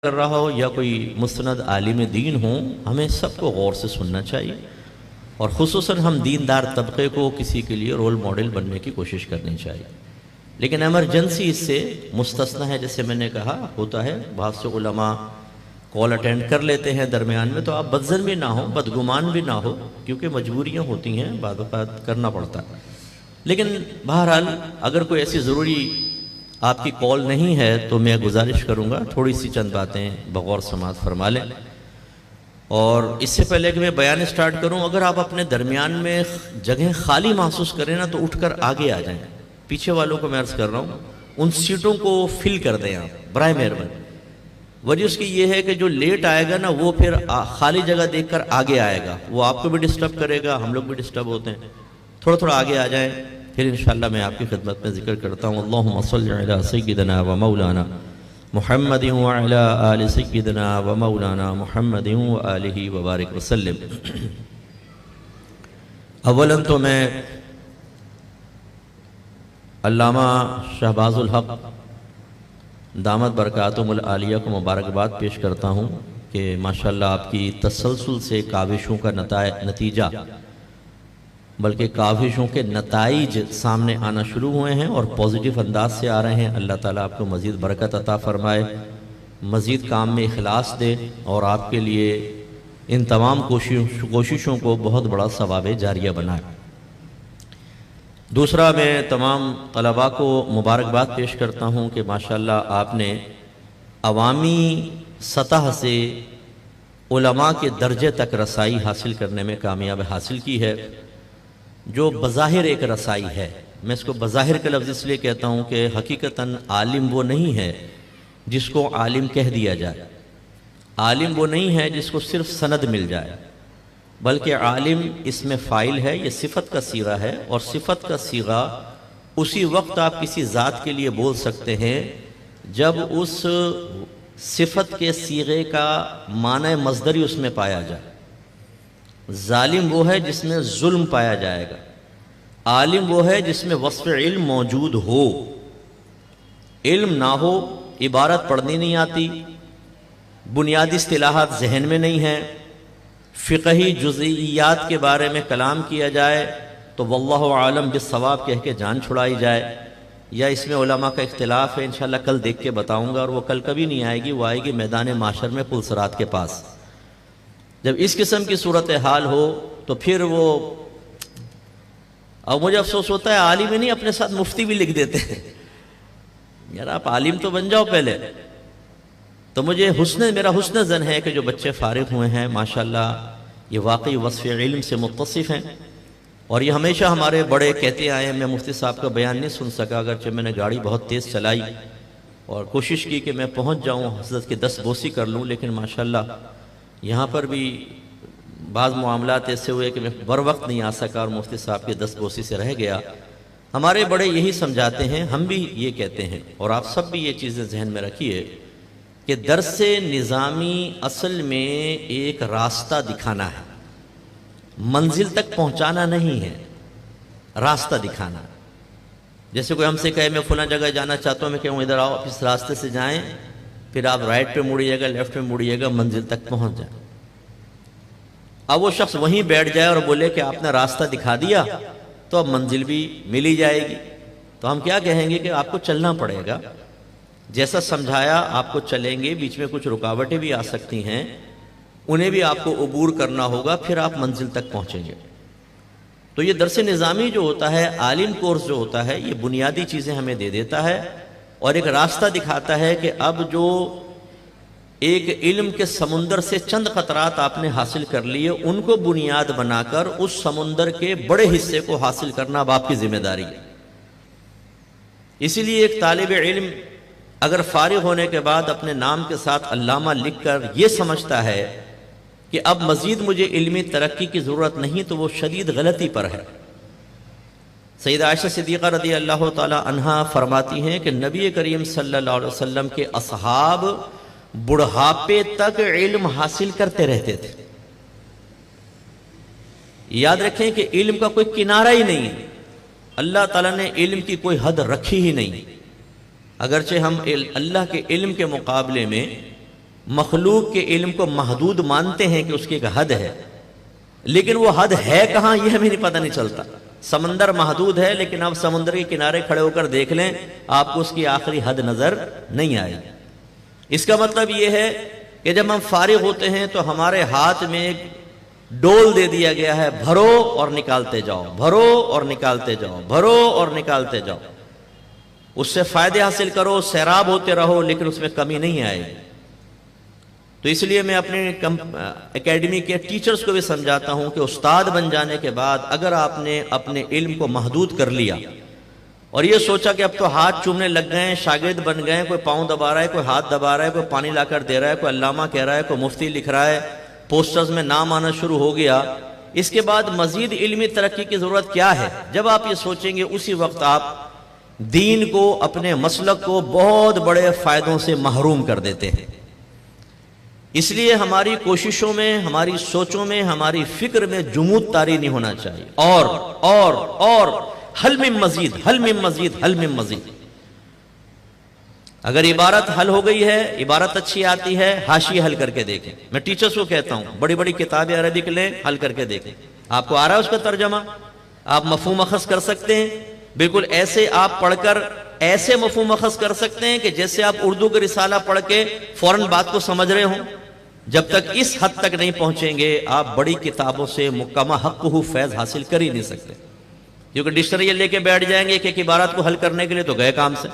کر رہا ہو یا کوئی مستند عالم دین ہو، ہمیں سب کو غور سے سننا چاہیے، اور خصوصاً ہم دیندار طبقے کو کسی کے لیے رول ماڈل بننے کی کوشش کرنی چاہیے۔ لیکن ایمرجنسی اس سے مستثنی ہے، جیسے میں نے کہا ہوتا ہے بہت سے علماء کال اٹینڈ کر لیتے ہیں درمیان میں، تو آپ بدظن بھی نہ ہو، بدگمان بھی نہ ہو، کیونکہ مجبوریاں ہوتی ہیں، بعض اوقات کرنا پڑتا ہے۔ لیکن بہرحال اگر کوئی ایسی ضروری آپ کی کال نہیں ہے تو میں گزارش کروں گا تھوڑی سی چند باتیں بغور سماعت فرما لیں۔ اور اس سے پہلے کہ میں بیان سٹارٹ کروں، اگر آپ اپنے درمیان میں جگہیں خالی محسوس کریں نا تو اٹھ کر آگے آ جائیں۔ پیچھے والوں کو میں عرض کر رہا ہوں ان سیٹوں کو فل کر دیں آپ برائے مہربانی۔ وجہ اس کی یہ ہے کہ جو لیٹ آئے گا نا وہ پھر خالی جگہ دیکھ کر آگے آئے گا، وہ آپ کو بھی ڈسٹرب کرے گا، ہم لوگ بھی ڈسٹرب ہوتے ہیں۔ تھوڑا تھوڑا آگے آ جائیں، پھر انشاءاللہ میں آپ کی خدمت میں ذکر کرتا ہوں۔ اللہم صلی علی سیدنا و مولانا محمد وعلی آل سیدنا و مولانا محمد وآلہ وبارک وسلم۔ اولاً تو میں علامہ شہباز الحق دامت برکاتہم العالیہ کو مبارکباد پیش کرتا ہوں کہ ماشاءاللہ آپ کی تسلسل سے کاوشوں کا نتیجہ بلکہ کاوشوں کے نتائج سامنے آنا شروع ہوئے ہیں اور پازیٹیو انداز سے آ رہے ہیں۔ اللہ تعالیٰ آپ کو مزید برکت عطا فرمائے، مزید کام میں اخلاص دے، اور آپ کے لیے ان تمام کوششوں کو بہت بڑا ثواب جاریہ بنائے۔ دوسرا، میں تمام طلباء کو مبارکباد پیش کرتا ہوں کہ ماشاءاللہ آپ نے عوامی سطح سے علماء کے درجے تک رسائی حاصل کرنے میں کامیابی حاصل کی ہے، جو بظاہر ایک رسائی ہے۔ میں اس کو بظاہر کا لفظ اس لیے کہتا ہوں کہ حقیقتاً عالم وہ نہیں ہے جس کو عالم کہہ دیا جائے، عالم وہ نہیں ہے جس کو صرف سند مل جائے، بلکہ عالم اس میں فاعل ہے، یہ صفت کا صیغہ ہے، اور صفت کا صیغہ اسی وقت آپ کسی ذات کے لیے بول سکتے ہیں جب اس صفت کے صیغے کا معنی مصدری اس میں پایا جائے۔ ظالم وہ ہے جس میں ظلم پایا جائے گا، عالم وہ ہے جس میں وصف علم موجود ہو۔ علم نہ ہو، عبارت پڑھنی نہیں آتی، بنیادی اصطلاحات ذہن میں نہیں ہیں، فقہی جزئیات کے بارے میں کلام کیا جائے تو واللہ عالم بالصواب کہہ کے جان چھڑائی جائے، یا اس میں علماء کا اختلاف ہے، انشاءاللہ کل دیکھ کے بتاؤں گا، اور وہ کل کبھی نہیں آئے گی، وہ آئے گی میدان معاشر میں پلسرات کے پاس۔ جب اس قسم کی صورتحال ہو تو پھر وہ، اب مجھے افسوس ہوتا ہے عالم ہی نہیں اپنے ساتھ مفتی بھی لکھ دیتے ہیں۔ یار آپ عالم تو بن جاؤ پہلے۔ تو مجھے میرا حسن ظن ہے کہ جو بچے فارغ ہوئے ہیں ماشاءاللہ یہ واقعی وصف علم سے متصف ہیں، اور یہ ہمیشہ ہمارے بڑے کہتے آئے ہیں۔ میں مفتی صاحب کا بیان نہیں سن سکا، اگرچہ میں نے گاڑی بہت تیز چلائی اور کوشش کی کہ میں پہنچ جاؤں، حضرت کی 10 بوسی کر لوں، لیکن ماشاءاللہ یہاں پر بھی بعض معاملات ایسے ہوئے کہ میں بر وقت نہیں آ سکا اور مفتی صاحب کے 10 بوسی سے رہ گیا۔ ہمارے بڑے یہی سمجھاتے ہیں، ہم بھی یہ کہتے ہیں، اور آپ سب بھی یہ چیزیں ذہن میں رکھیے کہ درس نظامی اصل میں ایک راستہ دکھانا ہے، منزل تک پہنچانا نہیں ہے، راستہ دکھانا۔ جیسے کوئی ہم سے کہے میں فلاں جگہ جانا چاہتا ہوں، میں کہوں ادھر آؤ، اس راستے سے جائیں، پھر آپ رائٹ پہ مڑیے گا، لیفٹ پہ مڑیے گا، منزل تک پہنچ جائیں۔ اب وہ شخص وہیں بیٹھ جائے اور بولے کہ آپ نے راستہ دکھا دیا تو اب منزل بھی مل ہی جائے گی، تو ہم کیا کہیں گے کہ آپ کو چلنا پڑے گا، جیسا سمجھایا آپ کو چلیں گے، بیچ میں کچھ رکاوٹیں بھی آ سکتی ہیں، انہیں بھی آپ کو عبور کرنا ہوگا، پھر آپ منزل تک پہنچیں گے۔ تو یہ درس نظامی جو ہوتا ہے، عالم کورس جو ہوتا ہے، یہ بنیادی چیزیں ہمیں دے دیتا ہے اور ایک راستہ دکھاتا ہے کہ اب جو ایک علم کے سمندر سے چند قطرات آپ نے حاصل کر لیے، ان کو بنیاد بنا کر اس سمندر کے بڑے حصے کو حاصل کرنا اب آپ کی ذمہ داری ہے۔ اسی لیے ایک طالب علم اگر فارغ ہونے کے بعد اپنے نام کے ساتھ علامہ لکھ کر یہ سمجھتا ہے کہ اب مزید مجھے علمی ترقی کی ضرورت نہیں، تو وہ شدید غلطی پر ہے۔ سیدہ عائشہ صدیقہ رضی اللہ تعالی عنہا فرماتی ہیں کہ نبی کریم صلی اللہ علیہ وسلم کے اصحاب بڑھاپے تک علم حاصل کرتے رہتے تھے۔ یاد رکھیں کہ علم کا کوئی کنارہ ہی نہیں ہے، اللہ تعالیٰ نے علم کی کوئی حد رکھی ہی نہیں، اگرچہ ہم اللہ کے علم کے مقابلے میں مخلوق کے علم کو محدود مانتے ہیں کہ اس کی ایک حد ہے، لیکن وہ حد ہے کہاں یہ ہمیں نہیں پتہ نہیں چلتا۔ سمندر محدود ہے، لیکن آپ سمندر کے کنارے کھڑے ہو کر دیکھ لیں، آپ کو اس کی آخری حد نظر نہیں آئے گی۔ اس کا مطلب یہ ہے کہ جب ہم فارغ ہوتے ہیں تو ہمارے ہاتھ میں ایک ڈول دے دیا گیا ہے، بھرو اور نکالتے جاؤ، بھرو اور نکالتے جاؤ، بھرو اور نکالتے جاؤ، اس سے فائدے حاصل کرو، سیراب ہوتے رہو، لیکن اس میں کمی نہیں آئے گی۔ تو اس لیے میں اپنے اکیڈمی کے ٹیچرز کو بھی سمجھاتا ہوں کہ استاد بن جانے کے بعد اگر آپ نے اپنے علم کو محدود کر لیا اور یہ سوچا کہ اب تو ہاتھ چومنے لگ گئے ہیں، شاگرد بن گئے ہیں، کوئی پاؤں دبا رہا ہے، کوئی ہاتھ دبا رہا ہے، کوئی پانی لا کر دے رہا ہے، کوئی علامہ کہہ رہا ہے، کوئی مفتی لکھ رہا ہے، پوسٹرز میں نام آنا شروع ہو گیا، اس کے بعد مزید علمی ترقی کی ضرورت کیا ہے؟ جب آپ یہ سوچیں گے اسی وقت آپ دین کو، اپنے مسلک کو بہت بڑے فائدوں سے محروم کر دیتے ہیں۔ اس لیے ہماری کوششوں میں، ہماری سوچوں میں، ہماری فکر میں جمود طاری نہیں ہونا چاہیے، اور حل من مزید، حل من مزید، حل من مزید۔ اگر عبارت حل ہو گئی ہے، عبارت اچھی آتی ہے، حاشیہ حل کر کے دیکھیں۔ میں ٹیچرز کو کہتا ہوں بڑی بڑی کتابیں عربک لیں، حل کر کے دیکھیں، آپ کو آ رہا ہے اس کا ترجمہ، آپ مفہوم اخذ کر سکتے ہیں، بالکل ایسے آپ پڑھ کر ایسے مفہوم اخذ کر سکتے ہیں کہ جیسے آپ اردو کا رسالہ پڑھ کے فوراً بات کو سمجھ رہے ہوں۔ جب تک اس حد تک نہیں پہنچیں گے آپ بڑی کتابوں سے مکمہ حقہ فیض حاصل کر ہی نہیں سکتے، کیونکہ ڈکشنری لے کے بیٹھ جائیں گے کہ ایک عبارت کو حل کرنے کے لیے تو گئے کام سے۔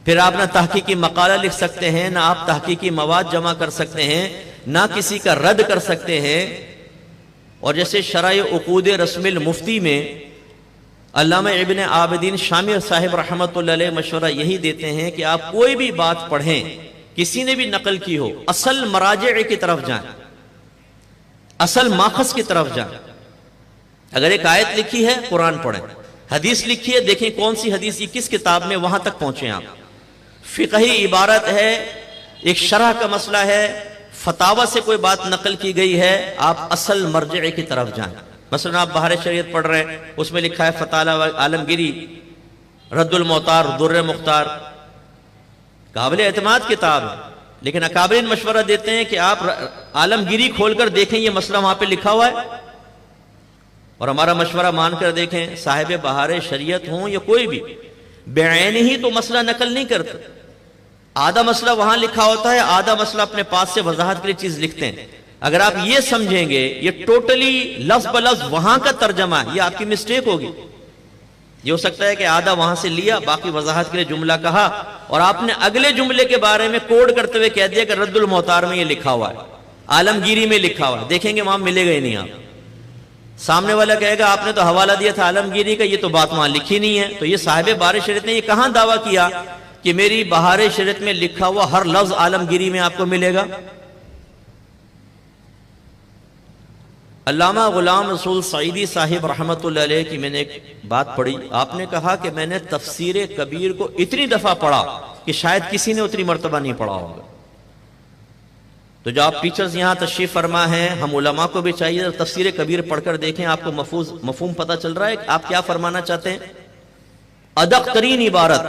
پھر آپ نہ تحقیقی مقالہ لکھ سکتے ہیں، نہ آپ تحقیقی مواد جمع کر سکتے ہیں، نہ کسی کا رد کر سکتے ہیں۔ اور جیسے شرح عقود رسم المفتی میں علامہ ابن عابدین شامی صاحب رحمۃ اللہ علیہ مشورہ یہی دیتے ہیں کہ آپ کوئی بھی بات پڑھیں، کسی نے بھی نقل کی ہو، اصل مراجع کی طرف جائیں، اصل ماخذ کی طرف جائیں۔ اگر ایک آیت لکھی ہے قرآن پڑھیں، حدیث لکھی ہے دیکھیں کون سی حدیث کی کس کتاب میں، وہاں تک پہنچیں آپ۔ فقہی عبارت ہے، ایک شرح کا مسئلہ ہے، فتاوی سے کوئی بات نقل کی گئی ہے، آپ اصل مرجع کی طرف جائیں۔ مثلا آپ بہار شریعت پڑھ رہے ہیں، اس میں لکھا ہے فتح عالمگیری، رد المعتار، در مختار، قابل اعتماد کتاب ہے، لیکن اکابرین مشورہ دیتے ہیں کہ آپ عالمگیری کھول کر دیکھیں یہ مسئلہ وہاں پہ لکھا ہوا ہے، اور ہمارا مشورہ مان کر دیکھیں، صاحب بہار شریعت ہوں یا کوئی بھی بعین ہی تو مسئلہ نقل نہیں کرتے، آدھا مسئلہ وہاں لکھا ہوتا ہے، آدھا مسئلہ اپنے پاس سے وضاحت کے لیے چیز لکھتے ہیں۔ اگر آپ یہ سمجھیں گے یہ ٹوٹلی لفظ بلفظ وہاں کا ترجمہ ہے، یہ آپ کی مسٹیک ہوگی۔ یہ ہو سکتا ہے کہ آدھا وہاں سے لیا، باقی وضاحت کے لیے جملہ کہا، اور آپ نے اگلے جملے کے بارے میں کوڈ کرتے ہوئے کہہ دیا کہ رد المعتار میں یہ لکھا ہوا ہے، عالمگیری میں لکھا ہوا ہے، دیکھیں گے وہاں ملے گا ہی نہیں۔ آپ سامنے والا کہے گا آپ نے تو حوالہ دیا تھا عالمگیری کا، یہ تو بات وہاں لکھی نہیں ہے۔ تو یہ صاحب بہار شریعت نے یہ کہاں دعویٰ کیا کہ میری بہار شریعت میں لکھا ہوا ہر لفظ عالمگیری میں آپ کو ملے گا؟ علامہ غلام رسول سعیدی صاحب رحمۃ اللہ علیہ کی میں نے ایک بات پڑھی، آپ نے کہا کہ میں نے تفسیر کبیر کو اتنی دفعہ پڑھا کہ شاید کسی نے اتنی مرتبہ نہیں پڑھا ہوگا۔ تو جو آپ ٹیچرز یہاں تشریف فرما ہیں، ہم علماء کو بھی چاہیے تفسیر کبیر پڑھ کر دیکھیں، آپ کو مفہوم پتہ چل رہا ہے آپ کیا فرمانا چاہتے ہیں۔ ادق ترین عبارت،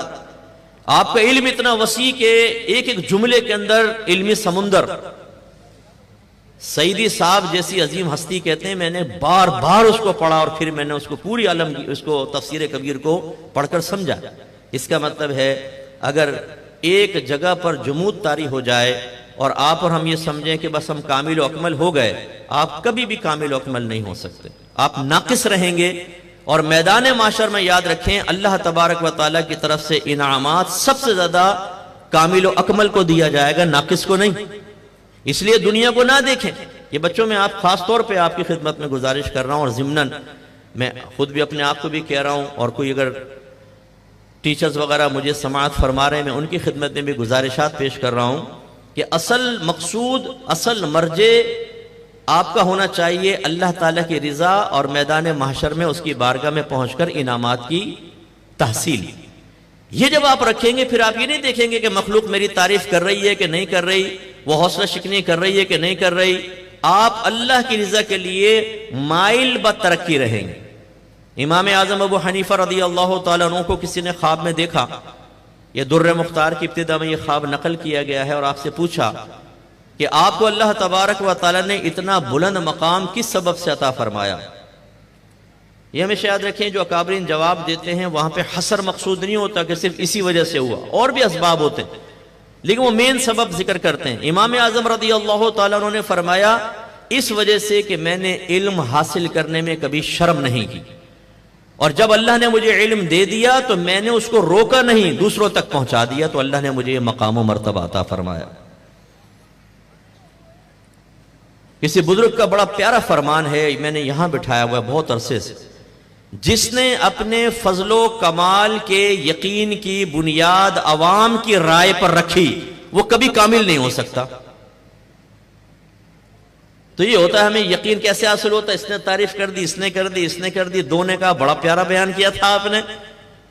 آپ کا علم اتنا وسیع کہ ایک ایک جملے کے اندر علمی سمندر۔ سعیدی صاحب جیسی عظیم ہستی کہتے ہیں میں نے بار بار اس کو پڑھا اور پھر میں نے اس کو پوری اس کو تفسیر کبیر کو پڑھ کر سمجھا۔ اس کا مطلب ہے اگر ایک جگہ پر جمود طاری ہو جائے اور آپ اور ہم یہ سمجھیں کہ بس ہم کامل و اکمل ہو گئے، آپ کبھی بھی کامل و اکمل نہیں ہو سکتے، آپ ناقص رہیں گے۔ اور میدان معاشر میں یاد رکھیں اللہ تبارک و تعالیٰ کی طرف سے انعامات سب سے زیادہ کامل و اکمل کو دیا جائے گا، ناقص کو نہیں۔ اس لیے دنیا کو نہ دیکھیں۔ یہ بچوں میں آپ خاص طور پہ آپ کی خدمت میں گزارش کر رہا ہوں، اور ضمناً میں خود بھی اپنے آپ کو بھی کہہ رہا ہوں، اور کوئی اگر ٹیچرز وغیرہ مجھے سماعت فرما رہے ہیں میں ان کی خدمت میں بھی گزارشات پیش کر رہا ہوں کہ اصل مقصود، اصل مرجع آپ کا ہونا چاہیے اللہ تعالیٰ کی رضا، اور میدان محشر میں اس کی بارگاہ میں پہنچ کر انعامات کی تحصیل۔ یہ جب آپ رکھیں گے پھر آپ یہ نہیں دیکھیں گے کہ مخلوق میری تعریف کر رہی ہے کہ نہیں کر رہی، وہ حوصلہ شکنی کر رہی ہے کہ نہیں کر رہی، آپ اللہ کی رضا کے لیے مائل بترقی رہیں گے۔ امام اعظم ابو حنیفہ رضی اللہ تعالیٰ عنہ کو کسی نے خواب میں دیکھا، یہ در مختار کی ابتدا میں یہ خواب نقل کیا گیا ہے، اور آپ سے پوچھا کہ آپ کو اللہ تبارک و تعالی نے اتنا بلند مقام کس سبب سے عطا فرمایا؟ یہ ہمیشہ یاد رکھیں، جو اکابرین جواب دیتے ہیں وہاں پہ حصر مقصود نہیں ہوتا کہ صرف اسی وجہ سے ہوا، اور بھی اسباب ہوتے ہیں، لیکن وہ مین سبب ذکر کرتے ہیں۔ امام اعظم رضی اللہ تعالیٰ عنہ نے فرمایا اس وجہ سے کہ میں نے علم حاصل کرنے میں کبھی شرم نہیں کی، اور جب اللہ نے مجھے علم دے دیا تو میں نے اس کو روکا نہیں، دوسروں تک پہنچا دیا، تو اللہ نے مجھے یہ مقام و مرتبہ عطا فرمایا۔ کسی بزرگ کا بڑا پیارا فرمان ہے، میں نے یہاں بٹھایا ہوا ہے بہت عرصے سے، جس نے اپنے فضل و کمال کے یقین کی بنیاد عوام کی رائے پر رکھی وہ کبھی کامل نہیں ہو سکتا۔ تو یہ ہوتا ہے ہمیں یقین کیسے حاصل ہوتا ہے؟ اس نے تعریف کر دی، اس نے کر دی، اس نے کر دی، دو نے کہا بڑا پیارا بیان کیا تھا آپ نے،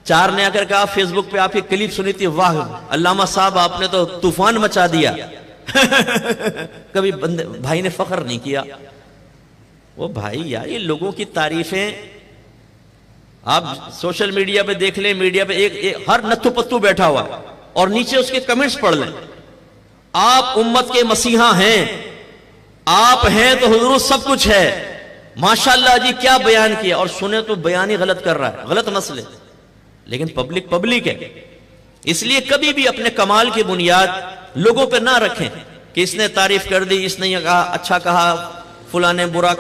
چار نے آ کر کہا فیس بک پہ آپ کی کلپ سنی تھی، واہ علامہ صاحب آپ نے تو طوفان مچا دیا۔ کبھی بھائی نے فخر نہیں کیا۔ وہ بھائی یار یہ لوگوں کی تعریفیں آپ سوشل میڈیا پہ دیکھ لیں، میڈیا پہ ایک ہر نتھو پتو بیٹھا ہوا اور نیچے اس کے کمنٹس پڑھ لیں، آپ امت کے مسیحا ہیں، آپ ہیں تو حضور سب کچھ ہے، ماشاءاللہ جی کیا بیان کیا، اور سنے تو بیان ہی غلط کر رہا ہے، غلط مسئلے، لیکن پبلک ہے۔ اس لیے کبھی بھی اپنے کمال کی بنیاد لوگوں پہ نہ رکھیں کہ اس نے تعریف کر دی، اس نے یہ کہا اچھا کہا، فلاں نے برا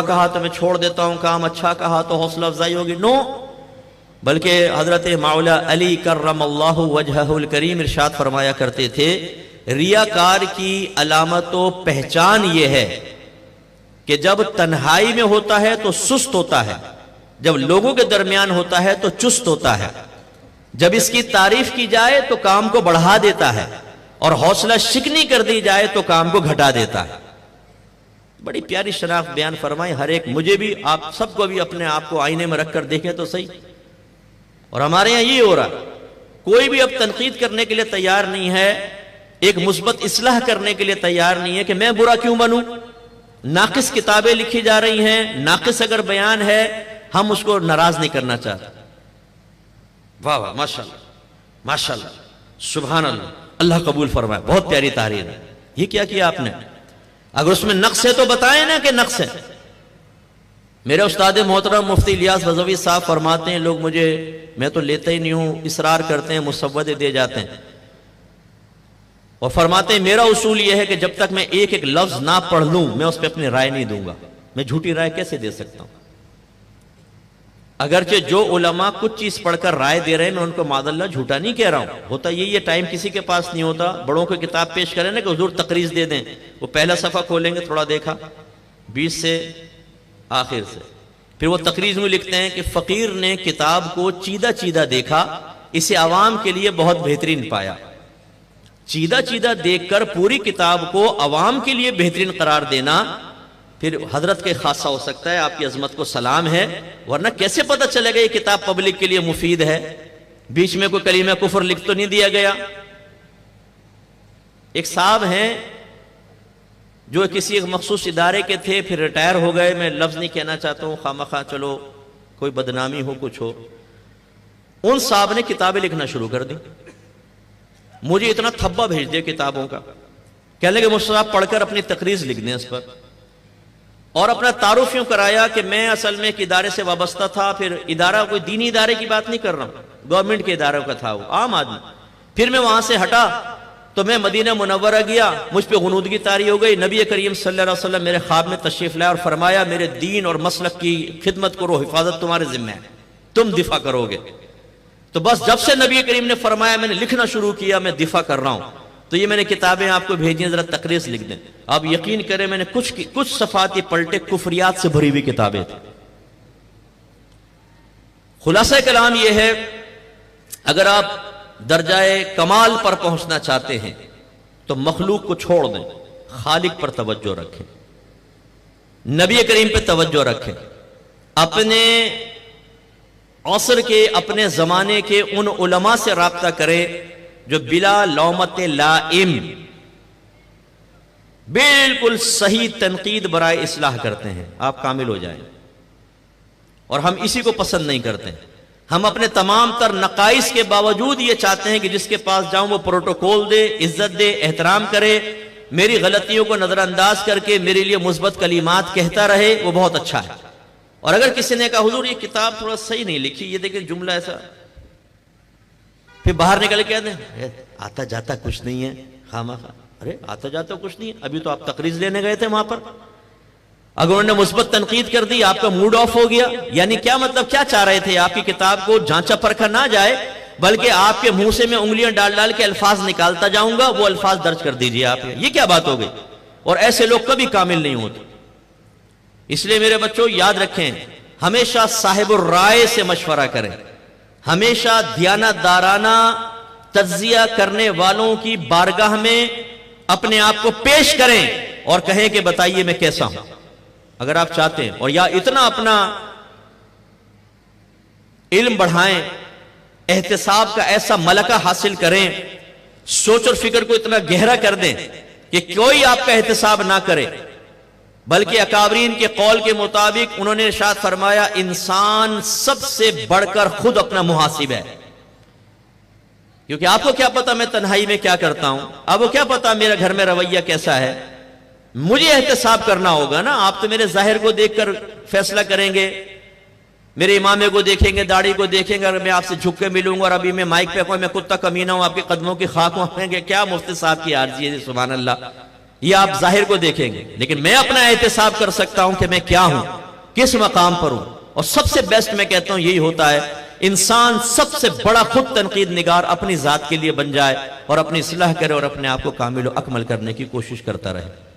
کہا تو میں چھوڑ دیتا ہوں کام، اچھا کہا تو حوصلہ افزائی ہوگی، نو، بلکہ حضرت مولا علی کرم اللہ وجہہ الکریم ارشاد فرمایا کرتے تھے، ریاکار کی علامت و پہچان یہ ہے کہ جب تنہائی میں ہوتا ہے تو سست ہوتا ہے، جب لوگوں کے درمیان ہوتا ہے تو چست ہوتا ہے، جب اس کی تعریف کی جائے تو کام کو بڑھا دیتا ہے، اور حوصلہ شکنی کر دی جائے تو کام کو گھٹا دیتا ہے۔ بڑی پیاری شناخت بیان فرمائی، ہر ایک، مجھے بھی، آپ سب کو بھی اپنے آپ کو آئینے میں رکھ کر دیکھیں تو صحیح۔ اور ہمارے یہاں یہ ہو رہا ہے، کوئی بھی اب تنقید کرنے کے لیے تیار نہیں ہے، ایک مثبت اصلاح کرنے کے لیے تیار نہیں ہے کہ میں برا کیوں بنوں۔ ناقص کتابیں لکھی جا رہی ہیں، ناقص اگر بیان ہے ہم اس کو ناراض نہیں کرنا چاہتے۔ واہ واہ، ماشاءاللہ ماشاءاللہ، سبحان اللہ، اللہ قبول فرمائے، بہت پیاری تحریر ہے، یہ کیا کیا آپ نے؟ اگر اس میں نقص ہے تو بتائیں نا کہ نقص ہے۔ میرے استاد محترم مفتی الیاس رضوی صاحب فرماتے ہیں، لوگ مجھے، میں تو لیتا ہی نہیں ہوں، اصرار کرتے ہیں، مسودے دے جاتے ہیں، اور فرماتے ہیں میرا اصول یہ ہے کہ جب تک میں ایک ایک لفظ نہ پڑھ لوں میں اس پہ اپنی رائے نہیں دوں گا۔ میں جھوٹی رائے کیسے دے سکتا ہوں؟ اگرچہ جو علماء کچھ چیز پڑھ کر رائے دے رہے ہیں میں ان کو معذاللہ جھوٹا نہیں کہہ رہا ہوں، ہوتا یہ ٹائم کسی کے پاس نہیں ہوتا، بڑوں کو کتاب پیش کریں نا کہ حضور تقریض دے دیں، وہ پہلا صفحہ کھولیں گے، تھوڑا دیکھا 20 سے آخر سے، پھر وہ تقریض میں لکھتے ہیں کہ فقیر نے کتاب کو چیدہ چیدہ دیکھا، اسے عوام کے لیے بہت بہترین پایا۔ چیدہ چیدہ دیکھ کر پوری کتاب کو عوام کے لیے بہترین قرار دینا پھر حضرت کے خاصہ ہو سکتا ہے، آپ کی عظمت کو سلام ہے، ورنہ کیسے پتہ چلے گا یہ کتاب پبلک کے لیے مفید ہے؟ بیچ میں کوئی کلمہ کفر لکھ تو نہیں دیا گیا۔ ایک صاحب ہیں جو کسی ایک مخصوص ادارے کے تھے، پھر ریٹائر ہو گئے، میں لفظ نہیں کہنا چاہتا ہوں خامخواہ، چلو کوئی بدنامی ہو کچھ ہو، ان صاحب نے کتابیں لکھنا شروع کر دی، مجھے اتنا تھبا بھیج دیا کتابوں کا، کہنے لگے مجھ سے آپ پڑھ کر اپنی تقریر لکھ دیں اس پر، اور اپنا تعارف یوں کرایا کہ میں اصل میں ایک ادارے سے وابستہ تھا، پھر ادارہ کوئی دینی ادارے کی بات نہیں کر رہا ہوں، گورنمنٹ کے اداروں کا تھا، وہ عام آدمی، پھر میں وہاں سے ہٹا تو میں مدینہ منورہ گیا، مجھ پہ غنودگی طاری ہو گئی، نبی کریم صلی اللہ علیہ وسلم میرے خواب میں تشریف لائے اور فرمایا میرے دین اور مسلک کی خدمت کرو، حفاظت تمہارے ذمہ ہے، تم دفاع کرو گے۔ تو بس جب سے نبی کریم نے فرمایا میں نے لکھنا شروع کیا، میں دفاع کر رہا ہوں، تو یہ میں نے کتابیں آپ کو بھیجی ہیں، ذرا تقریر لکھ دیں۔ آپ یقین کریں میں نے کچھ صفحات یہ پلٹے، کفریات سے بھری ہوئی کتابیں تھیں۔ خلاصہ کلام یہ ہے، اگر آپ درجہ کمال پر پہنچنا چاہتے ہیں تو مخلوق کو چھوڑ دیں، خالق پر توجہ رکھیں، نبی کریم پہ توجہ رکھیں، اپنے عصر کے، اپنے زمانے کے ان علماء سے رابطہ کریں جو بلا لومت لائم بالکل صحیح تنقید برائے اصلاح کرتے ہیں، آپ کامل ہو جائیں، اور ہم اسی کو پسند نہیں کرتے۔ ہم اپنے تمام تر نقائص کے باوجود یہ چاہتے ہیں کہ جس کے پاس جاؤں وہ پروٹوکول دے، عزت دے، احترام کرے، میری غلطیوں کو نظر انداز کر کے میرے لیے مثبت کلمات کہتا رہے، وہ بہت اچھا ہے۔ اور اگر کسی نے کہا حضور یہ کتاب تھوڑا صحیح نہیں لکھی، یہ دیکھیں جملہ ایسا، پھر باہر نکل کے کہتے ہیں آتا جاتا کچھ نہیں ہے، خامخواہ۔ ارے آتا جاتا کچھ نہیں ہے، ابھی تو آپ تقریر لینے گئے تھے وہاں پر، اگر انہوں نے مثبت تنقید کر دی آپ کا موڈ آف ہو گیا، یعنی کیا مطلب، کیا چاہ رہے تھے؟ آپ کی کتاب کو جانچا پرکھا نہ جائے، بلکہ آپ کے منہ سے میں انگلیاں ڈال ڈال کے الفاظ نکالتا جاؤں گا، وہ الفاظ درج کر دیجئے آپ۔ یہ کیا بات ہو گئی؟ اور ایسے لوگ کبھی کامل نہیں ہوتے۔ اس لیے میرے بچوں یاد رکھیں، ہمیشہ صاحب الرائے سے مشورہ کریں، ہمیشہ دیانتدارانہ تجزیہ کرنے والوں کی بارگاہ میں اپنے آپ کو پیش کریں اور کہیں کہ بتائیے میں کیسا ہوں، اگر آپ چاہتے ہیں، اور یا اتنا اپنا علم بڑھائیں، احتساب کا ایسا ملکہ حاصل کریں، سوچ اور فکر کو اتنا گہرا کر دیں کہ کوئی آپ کا احتساب نہ کرے، بلکہ اکابرین کے قول کے مطابق انہوں نے ارشاد فرمایا انسان سب سے بڑھ کر خود اپنا محاسب ہے، کیونکہ آپ کو کیا پتا میں تنہائی میں کیا کرتا ہوں، آپ کو کیا پتا میرا گھر میں رویہ کیسا ہے، مجھے احتساب کرنا ہوگا نا۔ آپ تو میرے ظاہر کو دیکھ کر فیصلہ کریں گے، میرے امامے کو دیکھیں گے، داڑھی کو دیکھیں گے، اگر میں آپ سے جھک کے ملوں گا اور ابھی میں مائک پہ کہوں میں کتا کمینہ ہوں، آپ کے قدموں کی خاک ہوں گے، کیا مفتی صاحب کی عارضی ہے، سبحان اللہ، یہ آپ ظاہر کو دیکھیں گے، لیکن میں اپنا احتساب کر سکتا ہوں کہ میں کیا ہوں، کس مقام پر ہوں۔ اور سب سے بیسٹ میں کہتا ہوں یہی ہوتا ہے، انسان سب سے بڑا خود تنقید نگار اپنی ذات کے لیے بن جائے اور اپنی اصلاح کرے اور اپنے آپ کو کامل و اکمل کرنے کی کوشش کرتا رہے۔